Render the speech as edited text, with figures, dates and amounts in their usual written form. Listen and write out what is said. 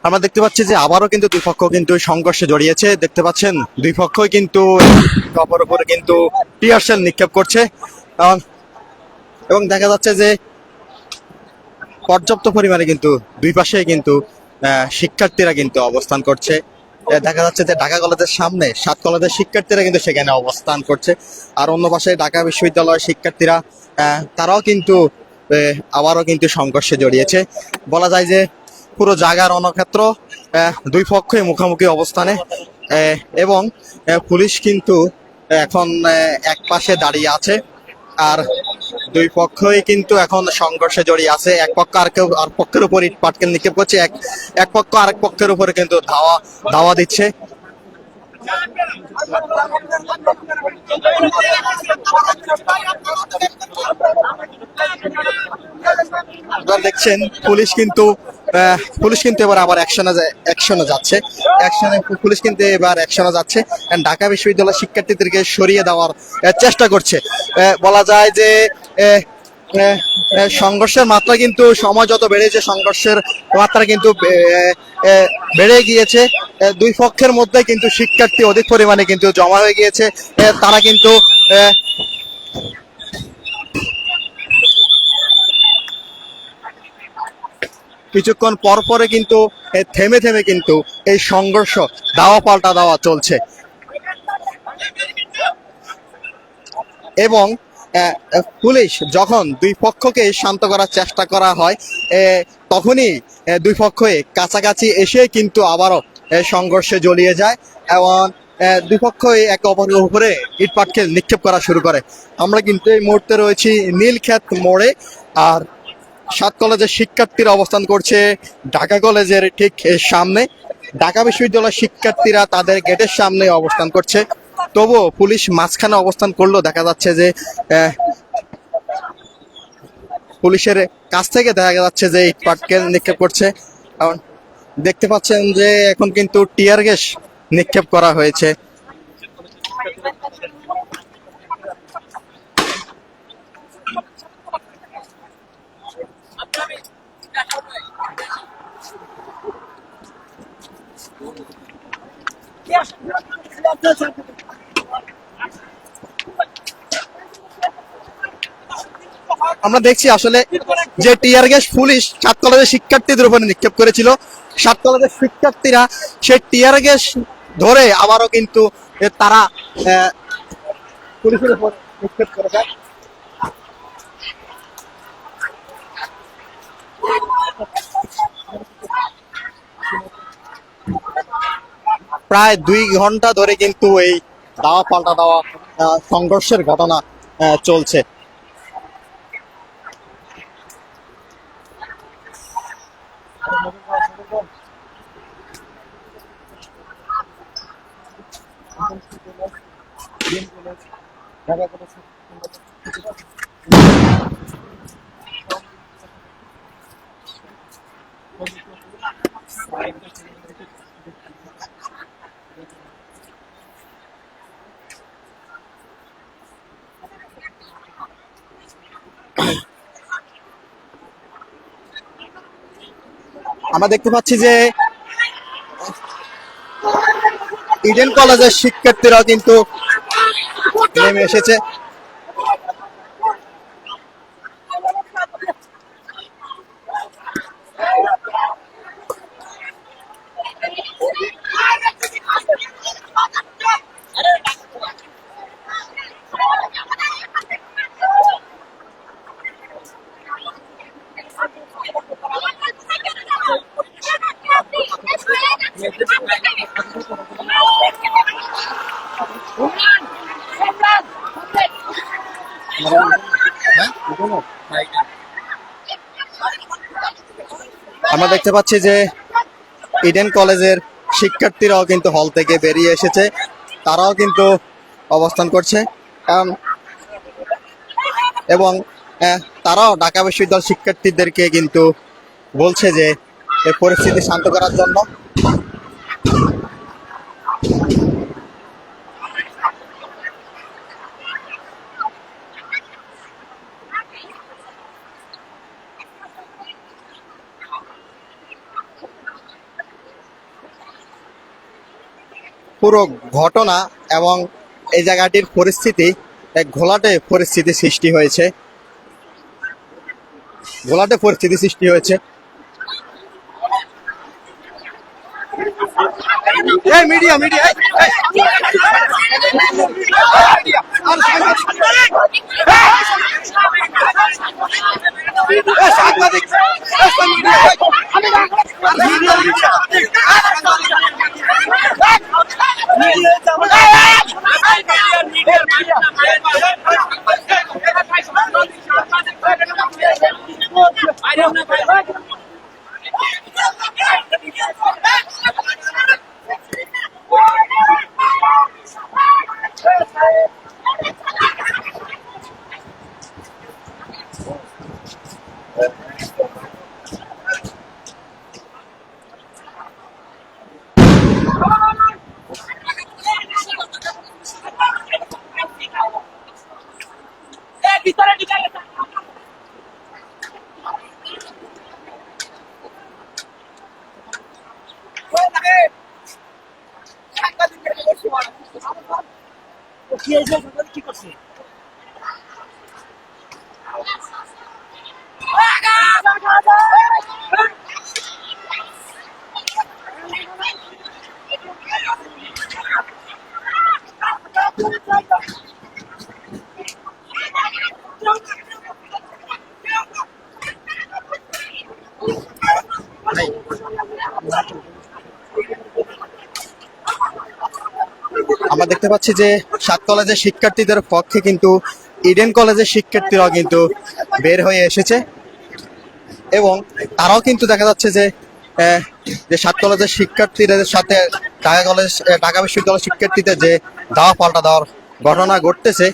আমরা দেখতে পাচ্ছি যে আবারও কিন্তু দুই পক্ষ কিন্তু সংঘর্ষে জড়িয়েছে। দেখতে পাচ্ছেন দুই পক্ষই কিন্তু অপর উপরে কিন্তু টিয়ার শেল নিক্ষেপ করছে এবং এবং দেখা যাচ্ছে যে পর্যাপ্ত পরিমাণে কিন্তু দুই পাশে কিন্তু শিক্ষার্থীরা কিন্তু অবস্থান করছে। দেখা যাচ্ছে যে ঢাকা কলেজের সামনে 7 কলেজের শিক্ষার্থীরা কিন্তু সেখানে অবস্থান করছে। আর অন্য পাশে ঢাকা বিশ্ববিদ্যালয়ের শিক্ষার্থীরা তারাও কিন্তু আবারও কিন্তু সংঘর্ষে জড়িয়েছে। বলা যায় যে পুরো জায়গার রণক্ষেত্র, দুই পক্ষই মুখোমুখি অবস্থানে এবং পুলিশ কিন্তু এখন এক পাশে দাঁড়িয়ে আছে। আর দুই পক্ষই কিন্তু এখন সংঘর্ষে জড়িয়ে আছে। এক পক্ষ আর পক্ষের উপর ইট পাটকেল নিক্ষেপ করছে, এক পক্ষ আরেক পক্ষের উপরে কিন্তু ধাওয়া দিচ্ছে। আপনারা দেখছেন পুলিশ কিন্তু এবার আবার অ্যাকশনে যাচ্ছে। পুলিশ কিন্তু এবার অ্যাকশনে যাচ্ছে। ঢাকা বিশ্ববিদ্যালয়ের শিক্ষার্থীদেরকে সরিয়ে দেওয়ার চেষ্টা করছে। বলা যায় যে সংঘর্ষের মাত্রা কিন্তু সময় যত বেড়েছে সংঘর্ষের মাত্রা কিন্তু বেড়ে গিয়েছে। দুই পক্ষের মধ্যে কিন্তু শিক্ষার্থী অধিক পরিমাণে কিন্তু জমা হয়ে গিয়েছে। তারা কিন্তু কিছুক্ষণ পর পরে কিন্তু থেমে থেমে কিন্তু এই সংঘর্ষ দাওয়া পাল্টা দেওয়া চলছে এবং পুলিশ যখন দুই পক্ষকে শান্ত করার চেষ্টা করা হয় তখনই দুই পক্ষই কাছাকাছি এসে কিন্তু আবারও সংঘর্ষে জড়িয়ে যায় এবং দুই পক্ষই একে অপরের উপরে ইট পাটকেল নিক্ষেপ করা শুরু করে। আমরা কিন্তু এই মুহূর্তে রয়েছি নীলক্ষেত মোড়ে। আর 7 কলেজের শিক্ষার্থীরা অবস্থান করছে ঢাকা কলেজের ঠিক সামনে। ঢাকা বিশ্ববিদ্যালয়ের শিক্ষার্থীরা তাদের গেটের সামনে অবস্থান করছে। তবুও পুলিশ মাঝখানে অবস্থান করলেও দেখা যাচ্ছে যে পুলিশের কাছ থেকে দেখা যাচ্ছে যে ইট পাটকেল নিক্ষেপ করছে। এবং দেখতে পাচ্ছেন যে এখন কিন্তু টিয়ার গ্যাস নিক্ষেপ করা হয়েছে। আমরা দেখছি আসলে যে টিয়ার গ্যাস পুলিশ 7 কলেজের শিক্ষার্থীদের উপরে নিক্ষেপ করেছিল। 7 কলেজের শিক্ষার্থীরা সেই টিয়ার গ্যাস ধরে আবারও কিন্তু তারা পুলিশের উপর নিক্ষেপ করে দেয়। প্রায় 2 ঘন্টা ধরে কিন্তু এই দাওয়া পাল্টা দেওয়া সংঘর্ষের ঘটনা চলছে। আমরা দেখতে পাচ্ছি যে ইডেন কলেজের শিক্ষার্থীরাও কিন্তু নেমে এসেছে। আমরা দেখতে পাচ্ছি যে ইডেন কলেজের শিক্ষার্থীরাও কিন্তু হল থেকে বেরিয়ে এসেছে। তারাও কিন্তু অবস্থান করছে এবং তারাও ঢাকা বিশ্ববিদ্যালয় শিক্ষার্থীদেরকে কিন্তু বলছে যে এই পরিস্থিতি শান্ত করার জন্য। পুরো ঘটনা এবং এই জায়গাটির পরিস্থিতি এক ঘোলাটে পরিস্থিতি সৃষ্টি হয়েছে। ঘোলাটে পরিস্থিতি সৃষ্টি হয়েছে। মিডিয়া মিডিয়া সাংবাদিক কি করছে? আমরা দেখতে পাচ্ছি যে 7 কলেজের শিক্ষার্থীদের পক্ষে কিন্তু ইডেন কলেজের শিক্ষার্থীরাও কিন্তু বের হয়ে এসেছে এবং তারাও কিন্তু দেখা যাচ্ছে যে 7 কলেজের শিক্ষার্থীদের সাথে ঢাকা বিশ্ববিদ্যালয়ের শিক্ষার্থীদের যে দাওয়া পাল্টা দেওয়ার ঘটনা ঘটতেছে।